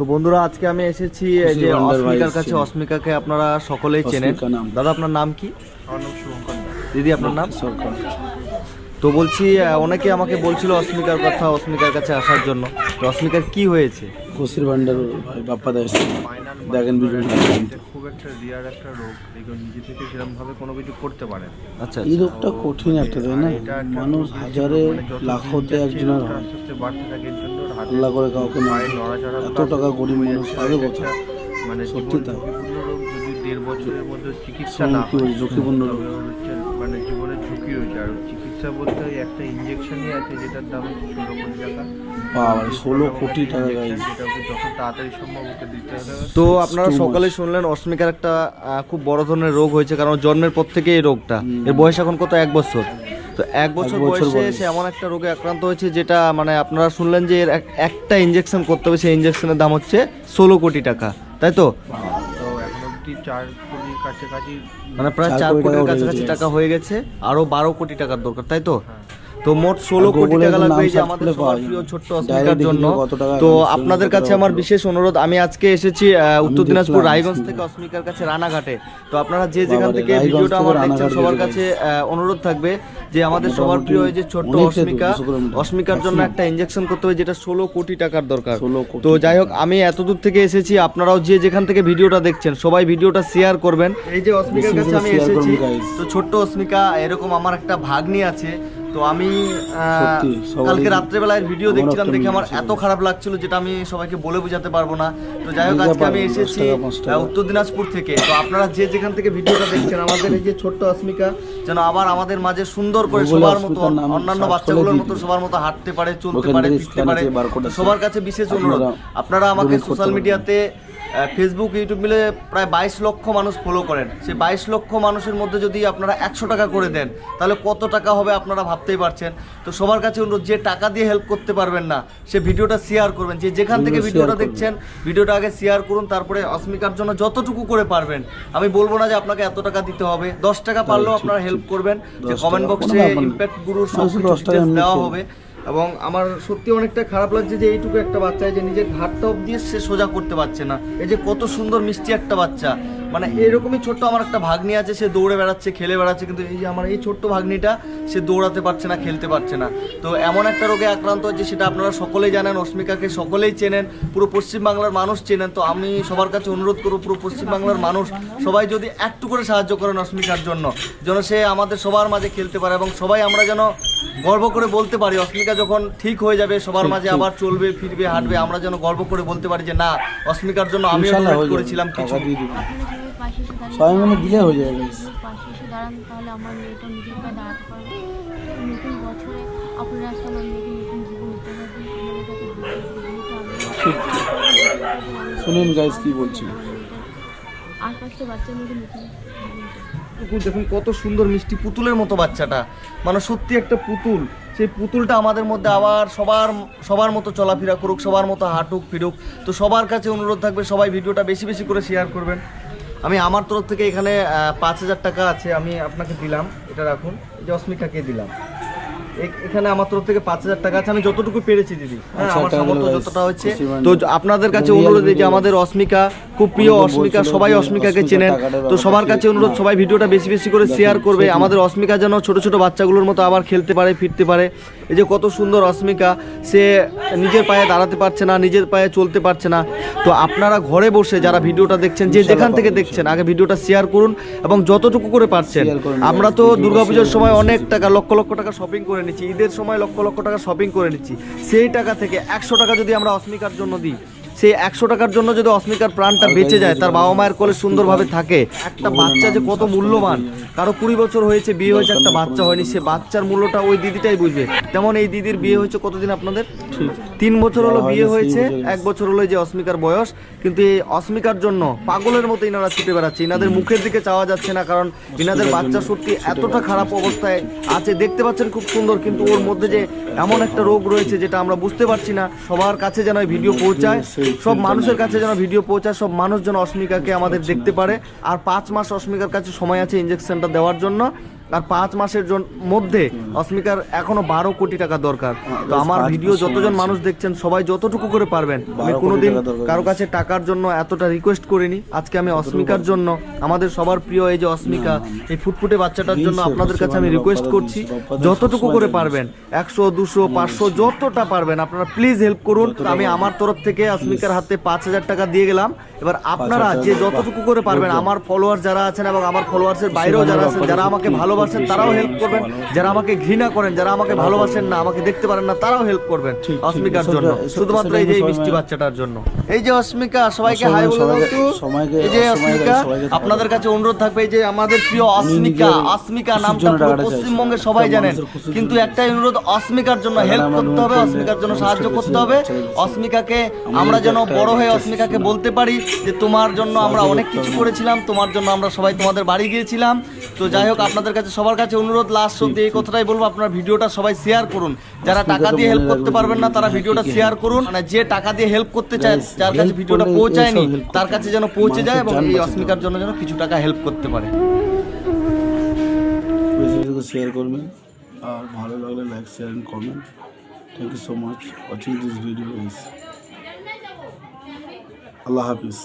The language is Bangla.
তো বন্ধুরা আজকে আমি এসেছি এই যে অস্মিকার কাছে। অস্মিকাকে আপনারা সকলেই চেনেন। দাদা আপনার নাম কি? আমার নাম শুভঙ্কর। দিদি আপনার নাম? সরকার। তো বলছি অনেকে আমাকে বলছিল অস্মিকার কথা, অস্মিকার কাছে আসার জন্য। তো অস্মিকার কি হয়েছে? কসির ভান্ডার বাপ্পা দাস দেখেন খুব একটা রিয়ার একটা রোগ, এগুলো নিজে থেকে সেরকম ভাবে কোনো কিছু করতে পারে। আচ্ছা এই রোগটা কঠিন একটা, তাই না? মানুষ হাজারে লাখতে একজনের হয়। বাড়তে থাকে এর জন্য আল্লাহ করে কাউকে নড়াচড়া এত টাকা গরিব মানুষ পাবে কথা, মানে সত্যি তাই। ঝুঁকিপূর্ণ রোগ যদি 1.5 বছরের মধ্যে চিকিৎসা না হয়, ঝুঁকিপূর্ণ রোগ হচ্ছে মানে জীবনের ঝুঁকি রয়েছে। আর চিকিৎসা বলতে একটা ইঞ্জেকশনই আছে যেটার দাম 16 কোটি টাকা। 16 কোটি টাকা গাইস, যেটা ওকে যত তাড়াতাড়ি সম্ভব ওকে দিতে হবে। তো আপনারা সকালে শুনলেন অস্মিকার একটা খুব বড় ধরনের রোগ হয়েছে, কারণ জন্মের পর থেকে এই রোগটা। এর বয়স এখন কত? 1 বছর। তো 1 বছর বয়সে সে এমন একটা রোগে আক্রান্ত হয়েছে যেটা মানে আপনারা শুনলেন যে এর একটা ইঞ্জেকশন করতে হবে, সেই ইঞ্জেকশনের দাম হচ্ছে 16 কোটি টাকা, তাই তো? তো এখন অবধি 4 কোটির কাছাকাছি, মানে প্রায় 4 কোটির কাছাকাছি টাকা হয়ে গেছে, আরো 12 কোটি টাকার দরকার, তাই তো? তো মোট 16 কোটি টাকা লাগবে এই যে আমাদের সবার প্রিয় ছোট্ট অস্মিকার জন্য। তো আপনাদের কাছে আমার বিশেষ অনুরোধ, আমি আজকে এসেছি উত্তর দিনাজপুর রায়গঞ্জ থেকে অস্মিকার কাছে রানাঘাটে। তো আপনারা যে যেখান থেকে ভিডিওটা আমার দেখছেন সবার কাছে অনুরোধ থাকবে যে আমাদের সবার প্রিয় এই যে ছোট্ট অস্মিকার জন্য একটা ইনজেকশন করতে হবে, যেটা 16 কোটি টাকার দরকার। তো যাই হোক, আমি এত দূর থেকে এসেছি, আপনারাও যে যেখান থেকে ভিডিওটা দেখছেন সবাই ভিডিওটা শেয়ার করবেন। এই যে অস্মিকার কাছে আমি এসেছি, তো ছোট্ট অস্মিকা এরকম আমার একটা ভাগ্নি আছে। তো আমি কালকে রাত্রেবেলায় ভিডিও দেখছিলাম, দেখে আমার এত খারাপ লাগছিল যেটা আমি সবাইকে বলে বোঝাতে পারবো না। তো যাই হোক, আজকে আমি এসেছি উত্তর দিনাজপুর থেকে। তো আপনারা যে যেখান থেকে ভিডিওটা দেখছেন, আমাদের এই যে ছোট্ট অস্মিকা যেন আবার আমাদের মাঝে সুন্দর করে সবার মতো, অন্যান্য বাচ্চাগুলোর মতো সবার মতো হাঁটতে পারে, চলতে পারে, ফিরতে পারে। সবার কাছে বিশেষ অনুরোধ, আপনারা আমাকে সোশ্যাল মিডিয়াতে ফেসবুক, ইউটিউব মিলে প্রায় 22 লক্ষ মানুষ ফলো করেন। সেই 22 লক্ষ মানুষের মধ্যে যদি আপনারা 100 টাকা করে দেন, তাহলে কত টাকা হবে আপনারা ভাবতেই পারছেন। তো সবার কাছে অনুরোধ, যে টাকা দিয়ে হেল্প করতে পারবেন না সে ভিডিওটা শেয়ার করবেন। যে যেখান থেকে ভিডিওটা দেখছেন ভিডিওটা আগে শেয়ার করুন, তারপরে অস্মিকার জন্য যতটুকু করে পারবেন। আমি বলবো না যে আপনাকে এত টাকা দিতে হবে, 10 টাকা পারলেও আপনারা হেল্প করবেন। যে কমেন্ট বক্সে ইমপ্যাক্ট গুরুর সব দেওয়া হবে। এবং আমার সত্যি অনেকটা খারাপ লাগছে যে এইটুকু একটা বাচ্চা যে নিজের ঘাটটা অবধি সে সোজা করতে পারছে না। এই যে কত সুন্দর মিষ্টি একটা বাচ্চা, মানে এরকমই ছোট্ট আমার একটা ভাগ্নি আছে, সে দৌড়ে বেড়াচ্ছে, খেলে বেড়াচ্ছে, কিন্তু এই যে আমার এই ছোট্ট ভাগ্নিটা সে দৌড়াতে পারছে না, খেলতে পারছে না। তো এমন একটা রোগে আক্রান্ত হচ্ছে, সেটা আপনারা সকলেই জানেন। অস্মিকাকে সকলেই চেনেন, পুরো পশ্চিমবাংলার মানুষ চেনেন। তো আমি সবার কাছে অনুরোধ করব, পুরো পশ্চিমবাংলার মানুষ সবাই যদি একটু করে সাহায্য করেন অস্মিকার জন্য, যেন সে আমাদের সবার মাঝে খেলতে পারে, এবং সবাই আমরা যেন গর্ব করে বলতে পারি অস্মিকা যখন ঠিক হয়ে যাবে, সবার মাঝে আবার চলবে, ফিরবে, হাঁটবে, আমরা যেন গর্ব করে বলতে পারি যে না, অস্মিকার জন্য আমিও ডোনেট করেছিলাম কিছু। সবাই মিলে দিলে হয়ে যাবে। পাশে এসে দাঁড়ান, তাহলে আমার মেয়েটা নিজের পায়ে দাঁড়াতে পারবে। নতুন বছরে আপনারা আসলে আমার মেয়েকে নতুন জীবন দিতে পারবেন। শুনুন গাইস কি বলছি, আর 5টা বাচ্চার মধ্যে নতুন দেখুন কত সুন্দর মিষ্টি পুতুলের মতো বাচ্চাটা, মানে সত্যি একটা পুতুল। সেই পুতুলটা আমাদের মধ্যে আবার সবার মতো চলাফেরা করুক, সবার মতো হাঁটুক ফিরুক। তো সবার কাছে অনুরোধ থাকবে, সবাই ভিডিওটা বেশি বেশি করে শেয়ার করবেন। আমি আমার তরফ থেকে এখানে 5000 টাকা আছে, আমি আপনাকে দিলাম, এটা রাখুন। এই যে অস্মিকাকে দিলাম, এখানে আমার তরফ থেকে 5000 টাকা আছে, আমি যতটুকু পেরেছি দিদি, হ্যাঁ আমার সামর্থ্য যতটা হচ্ছে। তো আপনাদের কাছে অনুরোধ, যে আমাদের অস্মিকা খুব প্রিয় অস্মিকা, সবাই অস্মিকাকে চেনেন। তো সবার কাছে অনুরোধ, সবাই ভিডিওটা বেশি বেশি করে শেয়ার করবে। আমাদের অস্মিকা যেন ছোট ছোট বাচ্চাগুলোর মতো আবার খেলতে পারে, ফিরতে পারে। এই যে কত সুন্দর অস্মিকা, সে নিজের পায়ে দাঁড়াতে পারছে না, নিজের পায়ে চলতে পারছে না। তো আপনারা ঘরে বসে যারা ভিডিওটা দেখছেন, যে যেখান থেকে দেখছেন, আগে ভিডিওটা শেয়ার করুন এবং যতটুকু করে পারছেন। আমরা তো দুর্গাপুজোর সময় অনেক টাকা, লক্ষ লক্ষ টাকা শপিং করে নিচ্ছি, ঈদের সময় লক্ষ লক্ষ টাকা শপিং করে নিচ্ছি। সেই টাকা থেকে 100 টাকা যদি আমরা অস্মিকার জন্য দিই, সেই 100 টাকার জন্য যদি অস্মিকার প্রাণটা বেঁচে যায়, তার বাবা মায়ের কোলে সুন্দরভাবে থাকে। একটা বাচ্চা যে কত মূল্যবান, কারো 20 বছর হয়েছে, বিয়ে হয়েছে, একটা বাচ্চা হয়নি, সে বাচ্চার মূল্যটা ওই দিদিটাই বুঝবে। তেমন এই দিদির বিয়ে হয়েছে কতদিন আপনাদের? 3 বছর হলো বিয়ে হয়েছে, 1 বছর হলো যে অস্মিকার বয়স। কিন্তু এই অস্মিকার জন্য পাগলের মতো ইনারা ছুটে বেড়াচ্ছে, ইনাদের মুখের দিকে চাওয়া যাচ্ছে না, কারণ ইনাদের বাচ্চা সত্যি এতটা খারাপ অবস্থায় আছে, দেখতে পাচ্ছেন খুব সুন্দর, কিন্তু ওর মধ্যে যে এমন একটা রোগ রয়েছে যেটা আমরা বুঝতে পারছি না। সবার কাছে যেন এই ভিডিও পৌঁছায়, সব মানুষের কাছে যেন ভিডিও পৌঁছায়, সব মানুষ যেন অস্মিকাকে আমাদের দেখতে পারে। আর 5 মাস অস্মিকার কাছে সময় আছে ইঞ্জেকশনটা দেওয়ার জন্য। আর 5 মাসের মধ্যে অস্মিকার এখনো 12 কোটি টাকা দরকার। তো আমার ভিডিও যতজন মানুষ দেখছেন সবাই যতটুকু করে পারবেন, আমি কোনোদিন কারো কাছে টাকার জন্য এতটা রিকোয়েস্ট করিনি। আজকে আমি অস্মিকার জন্য, আমাদের সবার প্রিয় এই যে অস্মিকা, এই ফুটফুটে বাচ্চাটার জন্য আপনাদের কাছে আমি রিকোয়েস্ট করছি, যতটুকু করে পারবেন 100 200 500 যতটা পারবেন আপনারা প্লিজ হেল্প করুন। আমি আমার তরফ থেকে অস্মিকার হাতে 5000 টাকা দিয়ে গেলাম। এবার আপনারা যে যতটুকু করে পারবেন, আমার ফলোয়ার যারা আছেন এবং আমার ফলোয়ার্সের বাইরেও যারা আছেন, যারা আমাকে ভালোবাসেন তারাও হেল্প করবেন, যারা আমাকে ঘৃণা করেন, যারা আমাকে ভালোবাসেন না, আমাকে দেখতে পারেন না, তারাও হেল্প করবেন অস্মিকার জন্য, শুধুমাত্র এই যে এই মিষ্টি বাচ্চাটার জন্য। এই যে অস্মিকা, সবাইকে হাই বলে দাও একটু। এই যে অস্মিকা, আপনাদের কাছে অনুরোধ থাকবে, এই যে আমাদের প্রিয় অস্মিকা, অস্মিকা নামটা পুরো পশ্চিমবঙ্গে সবাই জানেন, কিন্তু একটাই অনুরোধ, অস্মিকার জন্য হেল্প করতে হবে, অস্মিকার জন্য সাহায্য করতে হবে। অস্মিকাকে আমরা যেন বড় হয়ে অস্মিকাকে বলতে পারি যে তোমার জন্য আমরা অনেক কিছু করেছিলাম, তোমার জন্য আমরা সবাই তোমাদের বাড়ি গিয়েছিলাম। তো যাই হোক, আপনাদের কাছে সবার কাছে অনুরোধ, লাস্ট অব্দি এই কথাটাই বলবো, আপনারা ভিডিওটা সবাই শেয়ার করুন। যারা টাকা দিয়ে হেল্প করতে পারবেন না তারা ভিডিওটা শেয়ার করুন, মানে যে টাকা দিয়ে হেল্প করতে চায়, যার কাছে ভিডিওটা পৌঁছায়নি তার কাছে যেন পৌঁছে যায় এবং এই অস্মিকার জন্য যেন কিছু টাকা হেল্প করতে পারে। শেয়ার করবেন, আর ভালো লাগলে like share and comment. Thank you so much watching this video. আল্লাহ হাফিজ।